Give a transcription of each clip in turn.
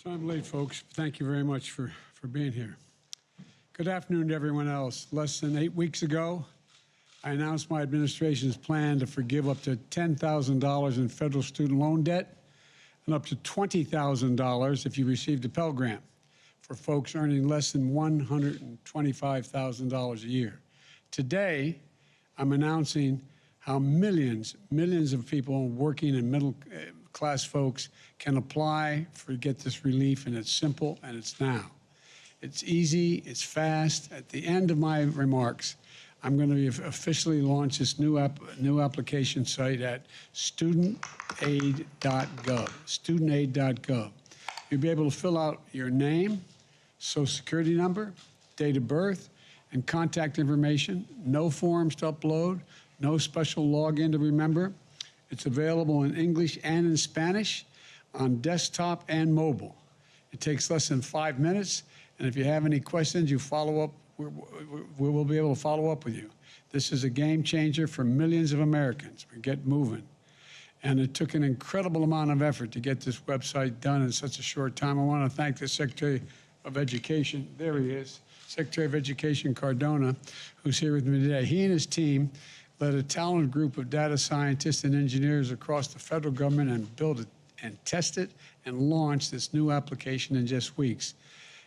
So I'm late, folks. Thank you very much for being here. Good afternoon to everyone else. Less than 8 weeks ago, I announced my administration's plan to forgive up to $10,000 in federal student loan debt and up to $20,000 if you received a Pell Grant for folks earning less than $125,000 a year. Today, I'm announcing how millions of people, working and middle-class folks, can apply for get this relief, and it's simple and it's now. It's easy, it's fast. At the end of my remarks, I'm going to officially launch this new application site at studentaid.gov, studentaid.gov. You'll be able to fill out your name, social security number, date of birth, and contact information. No forms to upload, no special login to remember. It's available in English and in Spanish on desktop and mobile. It takes less than 5 minutes, and if you have any questions, you follow up. We will be able to follow up with you. This is a game changer for millions of Americans. We get moving. And it took an incredible amount of effort to get this website done in such a short time. I want to thank the Secretary of Education, there he is, Secretary of Education Cardona, who's here with me today. He and his team led a talented group of data scientists and engineers across the federal government and built it and tested and launched this new application in just weeks.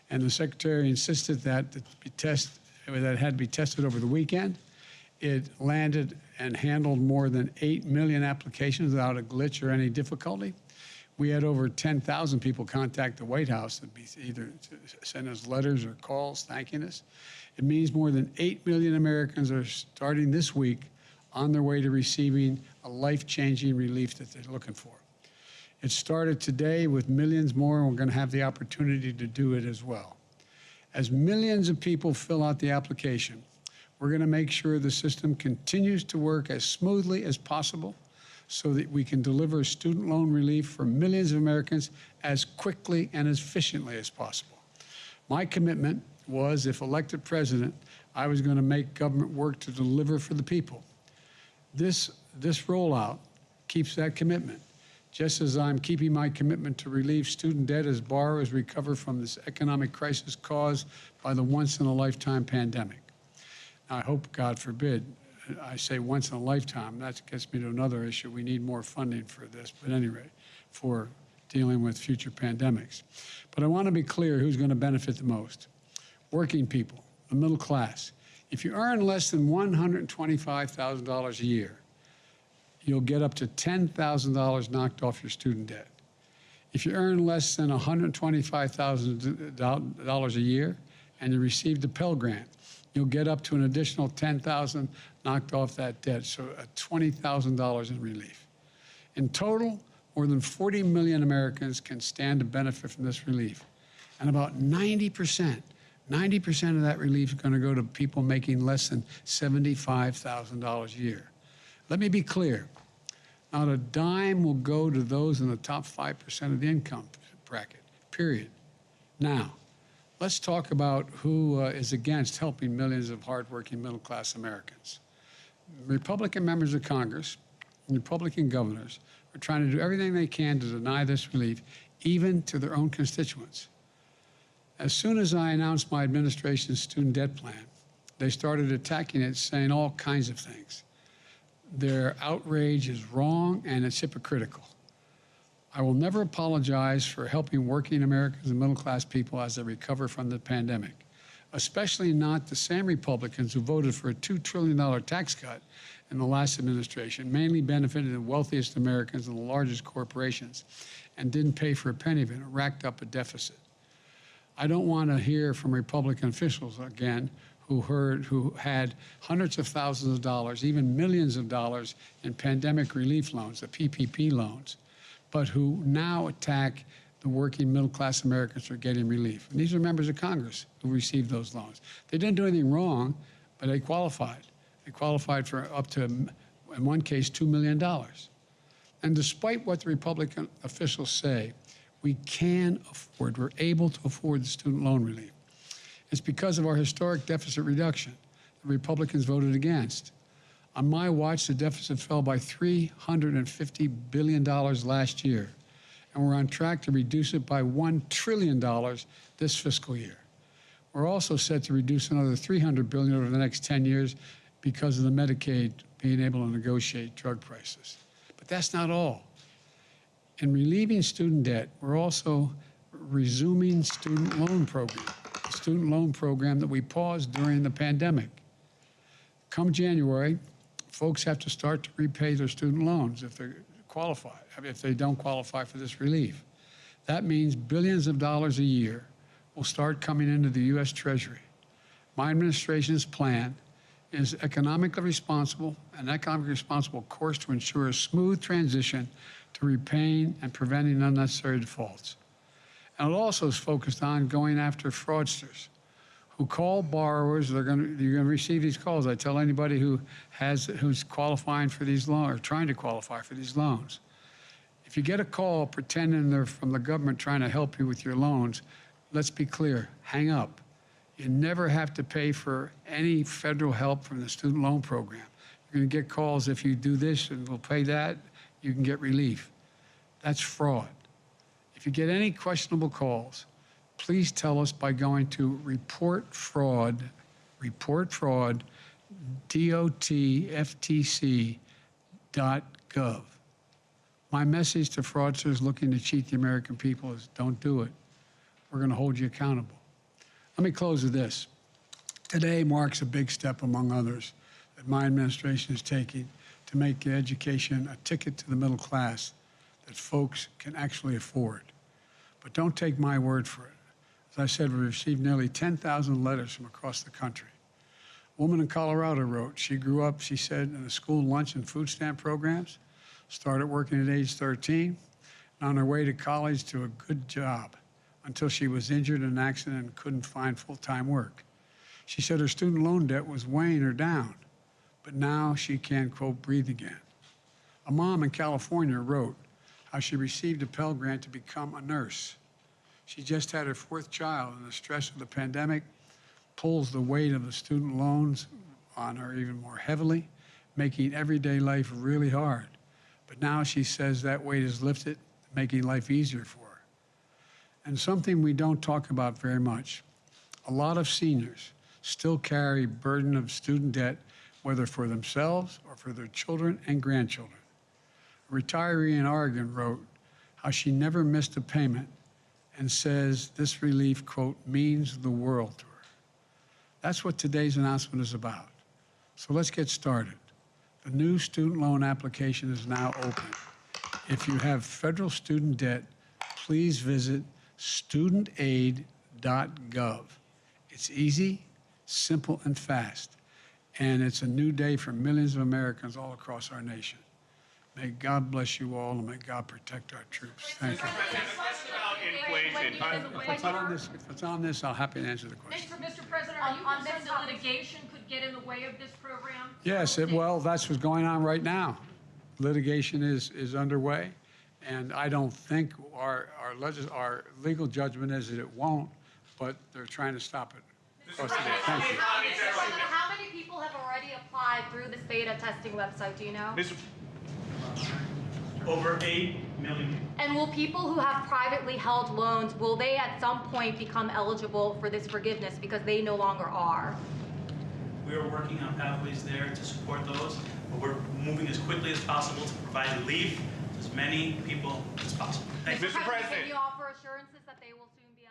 And the Secretary insisted that it had to be tested over the weekend. It landed and handled more than 8 million applications without a glitch or any difficulty. We had over 10,000 people contact the White House to either send us letters or calls thanking us. It means more than 8 million Americans are starting this week on their way to receiving a life-changing relief that they're looking for. It started today with millions more, and we're going to have the opportunity to do it as well. As millions of people fill out the application, we're going to make sure the system continues to work as smoothly as possible so that we can deliver student loan relief for millions of Americans as quickly and as efficiently as possible. My commitment was, if elected president, I was going to make government work to deliver for the people. This rollout keeps that commitment, just as I'm keeping my commitment to relieve student debt as borrowers recover from this economic crisis caused by the once-in-a-lifetime pandemic. Now, I hope, God forbid, I say once in a lifetime, that gets me to another issue. We need more funding for this, but anyway, for dealing with future pandemics. But I want to be clear who's going to benefit the most. Working people, the middle class. If you earn less than $125,000 a year, you'll get up to $10,000 knocked off your student debt. If you earn less than $125,000 a year and you receive the Pell Grant, you'll get up to an additional $10,000 knocked off that debt, so $20,000 in relief. In total, more than 40 million Americans can stand to benefit from this relief. And about 90% of that relief is going to go to people making less than $75,000 a year. Let me be clear. Not a dime will go to those in the top 5% of the income bracket, period. Now, let's talk about who is against helping millions of hardworking middle-class Americans. Republican members of Congress and Republican governors are trying to do everything they can to deny this relief, even to their own constituents. As soon as I announced my administration's student debt plan, they started attacking it, saying all kinds of things. Their outrage is wrong and it's hypocritical. I will never apologize for helping working Americans and middle-class people as they recover from the pandemic, especially not the same Republicans who voted for a $2 trillion tax cut in the last administration, mainly benefited the wealthiest Americans and the largest corporations, and didn't pay for a penny of it and racked up a deficit. I don't want to hear from Republican officials again who had hundreds of thousands of dollars, even millions of dollars in pandemic relief loans, the PPP loans, but who now attack the working middle-class Americans for getting relief. And these are members of Congress who received those loans. They didn't do anything wrong, but they qualified. They qualified for up to, in one case, $2 million. And despite what the Republican officials say, we can afford, we're able to afford the student loan relief. It's because of our historic deficit reduction the Republicans voted against. On my watch, the deficit fell by $350 billion last year, and we're on track to reduce it by $1 trillion this fiscal year. We're also set to reduce another $300 billion over the next 10 years because of the Medicaid being able to negotiate drug prices. But that's not all. In relieving student debt, we're also resuming student loan program, the student loan program that we paused during the pandemic. Come January, folks have to start to repay their student loans if they qualify, if they don't qualify for this relief. That means billions of dollars a year will start coming into the U.S. Treasury. My administration's plan is economically responsible, an economically responsible course to ensure a smooth transition to repaying and preventing unnecessary defaults. And it also is focused on going after fraudsters who call borrowers. You're going to receive these calls. I tell anybody who's qualifying for these loans or trying to qualify for these loans, if you get a call pretending they're from the government trying to help you with your loans, let's be clear, hang up. You never have to pay for any federal help from the student loan program. You're going to get calls if you do this and we'll pay that, you can get relief. That's fraud. If you get any questionable calls, please tell us by going to report fraud, dotftc.gov. My message to fraudsters looking to cheat the American people is don't do it. We're going to hold you accountable. Let me close with this. Today marks a big step among others that my administration is taking to make education a ticket to the middle class that folks can actually afford. But don't take my word for it. As I said, we received nearly 10,000 letters from across the country. A woman in Colorado wrote, she grew up, she said, in the school lunch and food stamp programs, started working at age 13, and on her way to college to a good job until she was injured in an accident and couldn't find full-time work. She said her student loan debt was weighing her down, but now she can, quote, breathe again. A mom in California wrote how she received a Pell Grant to become a nurse. She just had her 4th child, and the stress of the pandemic pulls the weight of the student loans on her even more heavily, making everyday life really hard. But now she says that weight is lifted, making life easier for her. And something we don't talk about very much, a lot of seniors still carry a burden of student debt, whether for themselves or for their children and grandchildren. A retiree in Oregon wrote how she never missed a payment and says this relief, quote, means the world to her. That's what today's announcement is about. So let's get started. The new student loan application is now open. If you have federal student debt, please visit studentaid.gov. It's easy, simple, and fast. And it's a new day for millions of Americans all across our nation. May God bless you all, and may God protect our troops. Thank you. If it's on this, I'll happy to answer the question. Mr. President, are you concerned that litigation could get in the way of this program? Yes, well, that's what's going on right now. Litigation is underway, and I don't think our legal judgment is that it won't, but they're trying to stop it. Thank you. How many people have already applied through this beta testing website? Do you know? Over 8 million. And will people who have privately held loans, will they at some point become eligible for this forgiveness because they no longer are? We are working on pathways there to support those, but we're moving as quickly as possible to provide relief to as many people as possible. Thank you. Mr. President, can you offer assurances that they will soon be